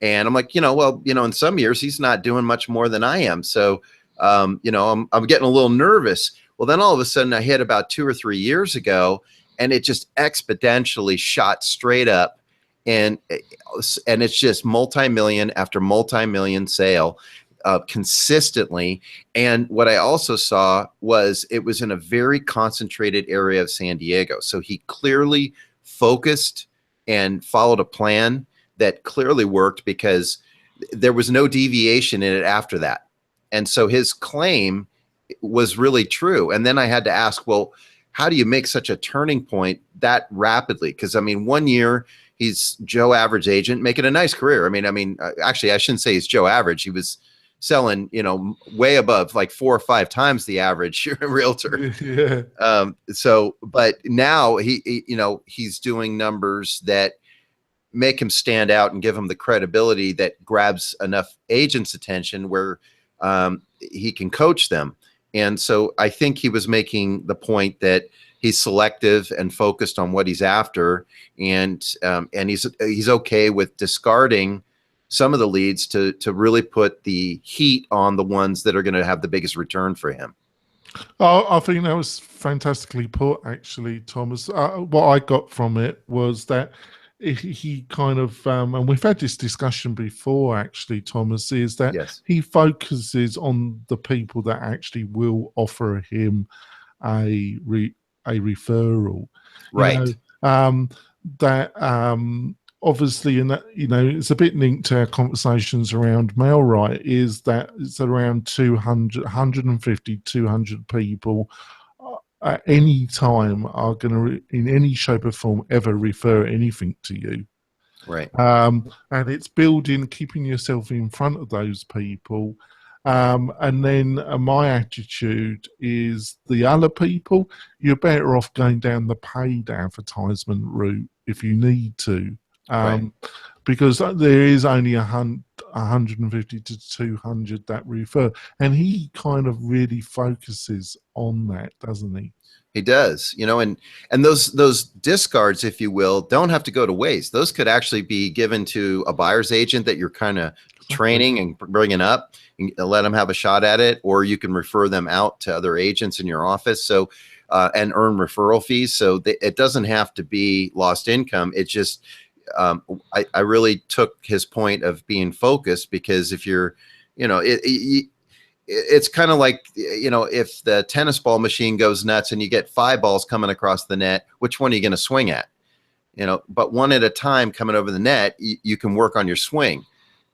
and I'm like, in some years he's not doing much more than I am. So, I'm getting a little nervous. Well, then all of a sudden I hit about 2 or 3 years ago and it just exponentially shot straight up. And it's just multi-million after multi-million sale consistently. And what I also saw was it was in a very concentrated area of San Diego. So he clearly focused and followed a plan that clearly worked because there was no deviation in it after that. And so his claim was really true. And then I had to ask, well, how do you make such a turning point that rapidly? Because, 1 year he's Joe Average agent making a nice career. Actually, I shouldn't say he's Joe Average. He was selling, way above like 4 or 5 times the average realtor. Yeah. But now he's doing numbers that make him stand out and give him the credibility that grabs enough agents' attention where he can coach them. And so I think he was making the point that, he's selective and focused on what he's after, and he's okay with discarding some of the leads to really put the heat on the ones that are going to have the biggest return for him. Oh, I think that was fantastically put, actually, Thomas. What I got from it was that he kind of, and we've had this discussion before, actually, Thomas, is that Yes. he focuses on the people that actually will offer him a referral. Right. You know, obviously, and that, you know, it's a bit linked to our conversations around Mailrite, is that it's around 200, 150, 200 people at any time are going to, in any shape or form, ever refer anything to you. Right. And it's building, keeping yourself in front of those people. And then my attitude is the other people, you're better off going down the paid advertisement route if you need to. Right. Because there is only 150 to 200 that refer. And he kind of really focuses on that, doesn't he? He does, you know, and those discards, if you will, don't have to go to waste. Those could actually be given to a buyer's agent that you're kind of training and bringing up, and let them have a shot at it, or you can refer them out to other agents in your office. So, and earn referral fees. So it doesn't have to be lost income. It just, I really took his point of being focused, because if you're, you know, it's kind of like, you know, if the tennis ball machine goes nuts and you get 5 balls coming across the net, which one are you going to swing at? You know, but one at a time coming over the net, you can work on your swing,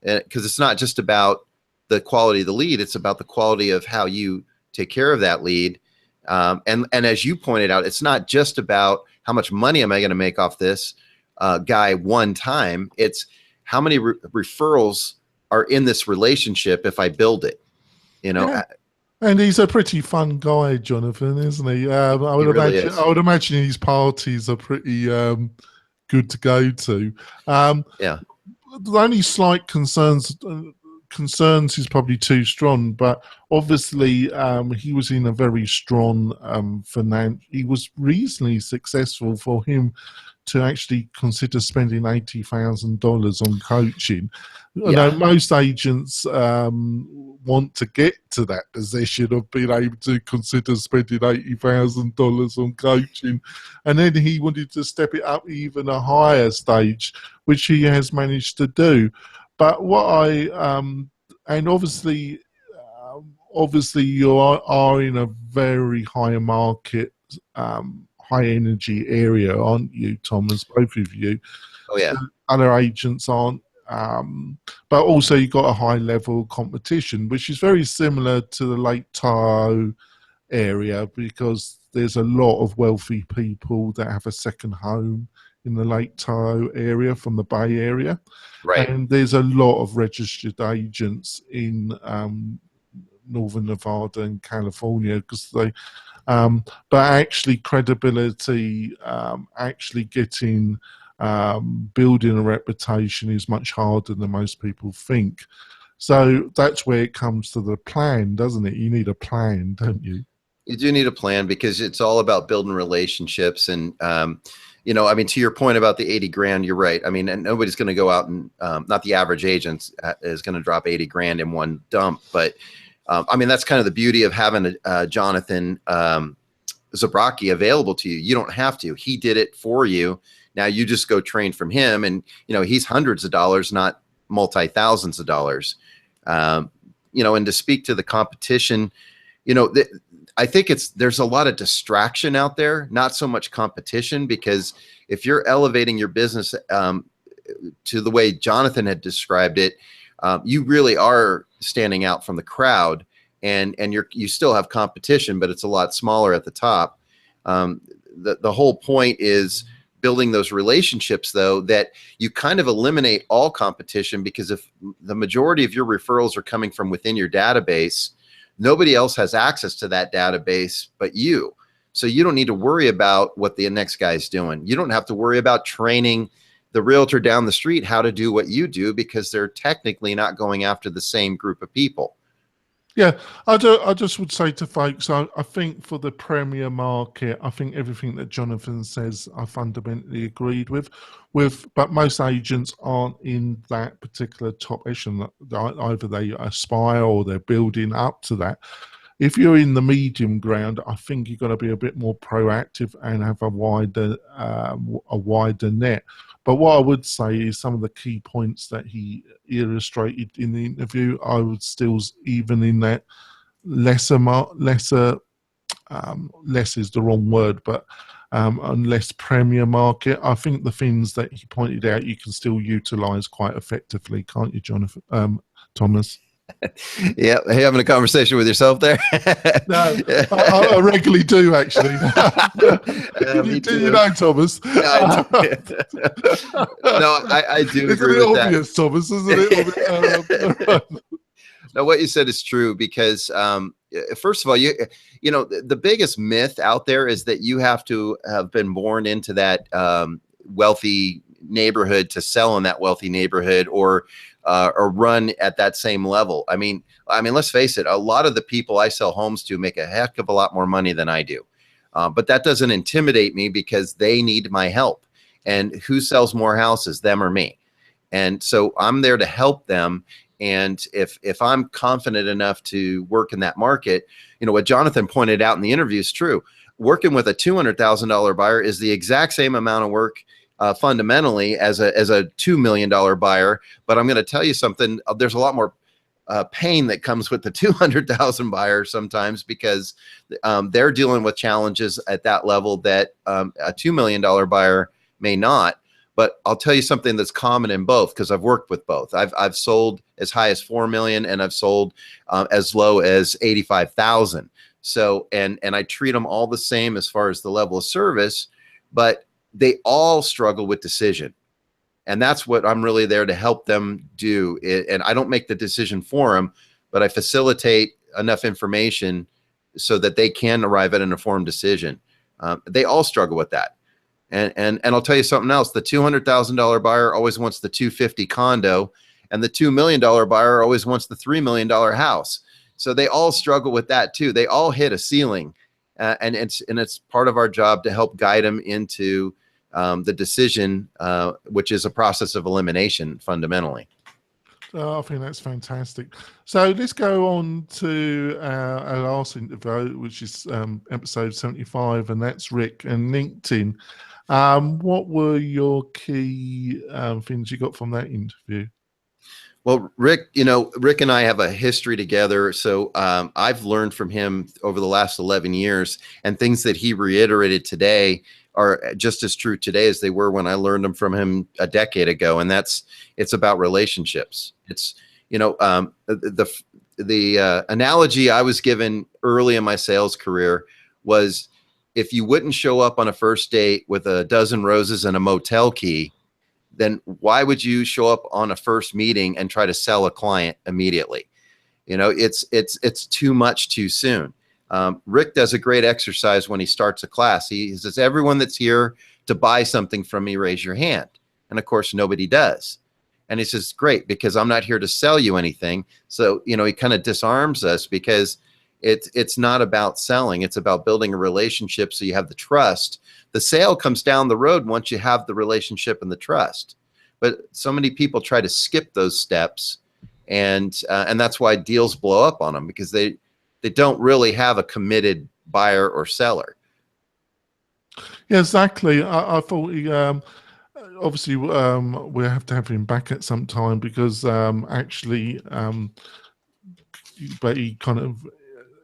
because it's not just about the quality of the lead. It's about the quality of how you take care of that lead. And as you pointed out, it's not just about how much money am I going to make off this guy one time. It's how many referrals are in this relationship if I build it. You know, yeah. And he's a pretty fun guy, Jonathan, isn't he? I would really imagine. is. I would imagine his parties are pretty good to go to. Yeah. The only slight concerns is probably too strong, but obviously he was in a very strong he was reasonably successful for him to actually consider spending $80,000 on coaching. Yeah. I know most agents want to get to that position of being able to consider spending $80,000 on coaching, and then he wanted to step it up even a higher stage, which he has managed to do. But what and obviously you are in a very high market, high energy area, aren't you, Thomas? Both of you. Oh yeah. So other agents aren't. But also you've got a high level competition, which is very similar to the Lake Tahoe area, because there's a lot of wealthy people that have a second home in the Lake Tahoe area from the Bay Area. Right. And there's a lot of registered agents in Northern Nevada and California, because they but actually credibility, actually getting building a reputation is much harder than most people think. So that's where it comes to the plan, doesn't it? You need a plan, don't you? You do need a plan, because it's all about building relationships. And, you know, I mean, to your point about the 80 grand, you're right. I mean, and nobody's going to go out and, not the average agent is going to drop 80 grand in one dump. But, I mean, that's kind of the beauty of having a Jonathan Zabrocki available to you. You don't have to. He did it for you. Now you just go train from him, and, you know, he's hundreds of dollars, not multi-thousands of dollars. You know, and to speak to the competition, you know, I think there's a lot of distraction out there, not so much competition, because if you're elevating your business to the way Jonathan had described it, you really are standing out from the crowd, and you still have competition, but it's a lot smaller at the top. The whole point is building those relationships, though, that you kind of eliminate all competition, because if the majority of your referrals are coming from within your database, nobody else has access to that database but you. So you don't need to worry about what the next guy's doing. You don't have to worry about training the realtor down the street how to do what you do, because they're technically not going after the same group of people. Yeah, I just would say to folks, I think for the Premier market, I think everything that Jonathan says, I fundamentally agreed with, but most agents aren't in that particular top echelon. Either they aspire or they're building up to that. If you're in the medium ground, I think you've got to be a bit more proactive and have a wider net. But what I would say is some of the key points that he illustrated in the interview, I would still, even in that less is the wrong word, but and less premier market, I think the things that he pointed out you can still utilize quite effectively, can't you, Jonathan, Thomas? Yeah, hey, having a conversation with yourself there. No, I regularly do actually. You know, Thomas. Yeah, I do. No, I do agree with that. It's a bit obvious, Thomas, isn't it? Now, what you said is true because, first of all, you know, the biggest myth out there is that you have to have been born into that wealthy neighborhood to sell in that wealthy neighborhood or run at that same level. I mean, let's face it. A lot of the people I sell homes to make a heck of a lot more money than I do. But that doesn't intimidate me because they need my help. And who sells more houses, them or me? And so I'm there to help them. And if I'm confident enough to work in that market, you know, what Jonathan pointed out in the interview is true. Working with a $200,000 buyer is the exact same amount of work fundamentally as a $2 million buyer. But I'm going to tell you something, there's a lot more pain that comes with the 200,000 buyer sometimes because they're dealing with challenges at that level that a $2 million buyer may not. But I'll tell you something that's common in both because I've worked with both. I've sold as high as 4 million and I've sold as low as 85,000. So and I treat them all the same as far as the level of service, but they all struggle with decision. And that's what I'm really there to help them do. And I don't make the decision for them, but I facilitate enough information so that they can arrive at an informed decision. They all struggle with that. And I'll tell you something else. The $200,000 buyer always wants the $250,000 condo, and the $2 million buyer always wants the $3 million house. So they all struggle with that too. They all hit a ceiling, and it's part of our job to help guide them into the decision, which is a process of elimination fundamentally. I think that's fantastic. So let's go on to our last interview, which is episode 75, and that's Rick and LinkedIn. What were your key things you got from that interview? Well, Rick, you know, Rick and I have a history together. So I've learned from him over the last 11 years, and things that he reiterated today are just as true today as they were when I learned them from him a decade ago. And it's about relationships. It's, you know, the analogy I was given early in my sales career was if you wouldn't show up on a first date with a dozen roses and a motel key, then why would you show up on a first meeting and try to sell a client immediately? You know, it's too much too soon. Rick does a great exercise when he starts a class. He says, everyone that's here to buy something from me, raise your hand. And of course, nobody does. And he says, great, because I'm not here to sell you anything. So, you know, he kind of disarms us because it's not about selling. It's about building a relationship so you have the trust. The sale comes down the road once you have the relationship and the trust. But so many people try to skip those steps, and that's why deals blow up on them, because they don't really have a committed buyer or seller. Yeah, exactly. I thought he, obviously we have to have him back at some time because actually, but he kind of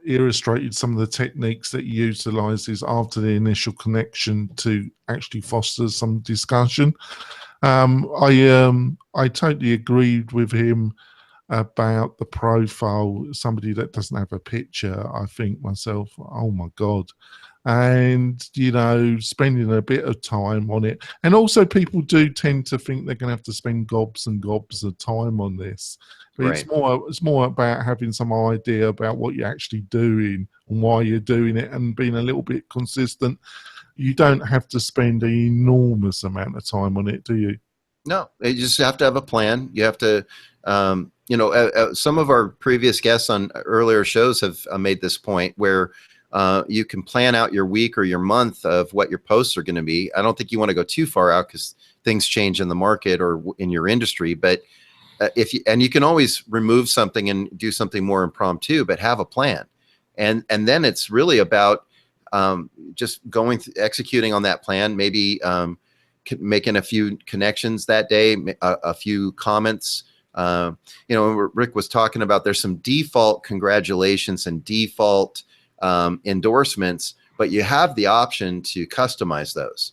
illustrated some of the techniques that he utilizes after the initial connection to actually foster some discussion. I totally agreed with him about the profile. Somebody that doesn't have a picture, I think myself, oh my God. And, you know, spending a bit of time on it. And also people do tend to think they're going to have to spend gobs and gobs of time on this. But right. It's more about having some idea about what you're actually doing and why you're doing it and being a little bit consistent. You don't have to spend an enormous amount of time on it, do you? No, you just have to have a plan. You have to, you some of our previous guests on earlier shows have made this point where you can plan out your week or your month of what your posts are going to be. I don't think you want to go too far out because things change in the market or in your industry. But you can always remove something and do something more impromptu, but have a plan. And then it's really about just executing on that plan, maybe making a few connections that day, a few comments. Rick was talking about, there's some default congratulations and default endorsements, but you have the option to customize those.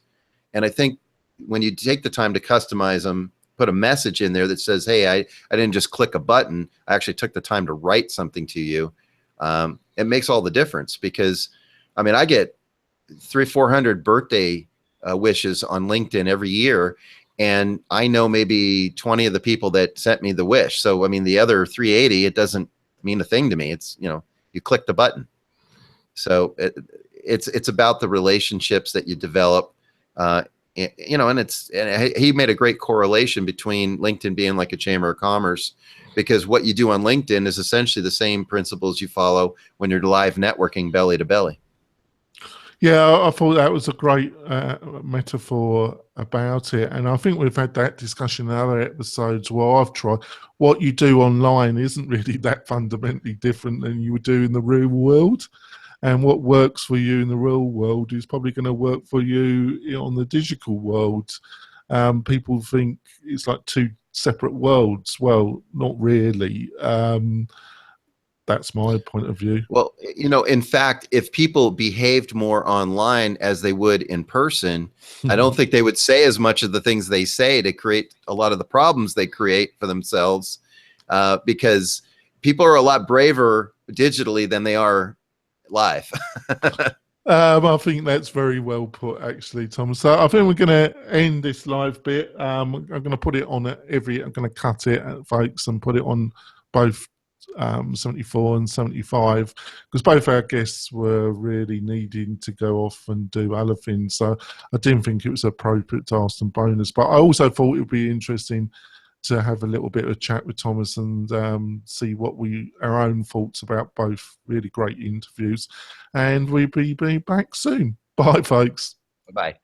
And I think when you take the time to customize them, put a message in there that says, hey, I didn't just click a button, I actually took the time to write something to you. It makes all the difference, because I get 300-400 birthday wishes on LinkedIn every year, and I know maybe 20 of the people that sent me the wish. So the other 380, it doesn't mean a thing to me. It's, you click the button. So it's about the relationships that you develop, and he made a great correlation between LinkedIn being like a chamber of commerce, because what you do on LinkedIn is essentially the same principles you follow when you're live networking belly to belly. Yeah, I thought that was a great metaphor about it. And I think we've had that discussion in other episodes where I've tried. What you do online isn't really that fundamentally different than you would do in the real world. And what works for you in the real world is probably going to work for you on the digital world. People think it's like two separate worlds. Well, not really. That's my point of view. Well, in fact, if people behaved more online as they would in person, I don't think they would say as much of the things they say to create a lot of the problems they create for themselves, because people are a lot braver digitally than they are live. I think that's very well put, actually, Tom. So I think we're going to end this live bit. I'm going to put it on I'm going to cut it, folks, and put it on both 74 and 75, because both our guests were really needing to go off and do other things. So I didn't think it was appropriate to ask them bonus, but I also thought it would be interesting to have a little bit of a chat with Thomas and see what our own thoughts about both really great interviews. And we'll be back soon. Bye, folks. Bye.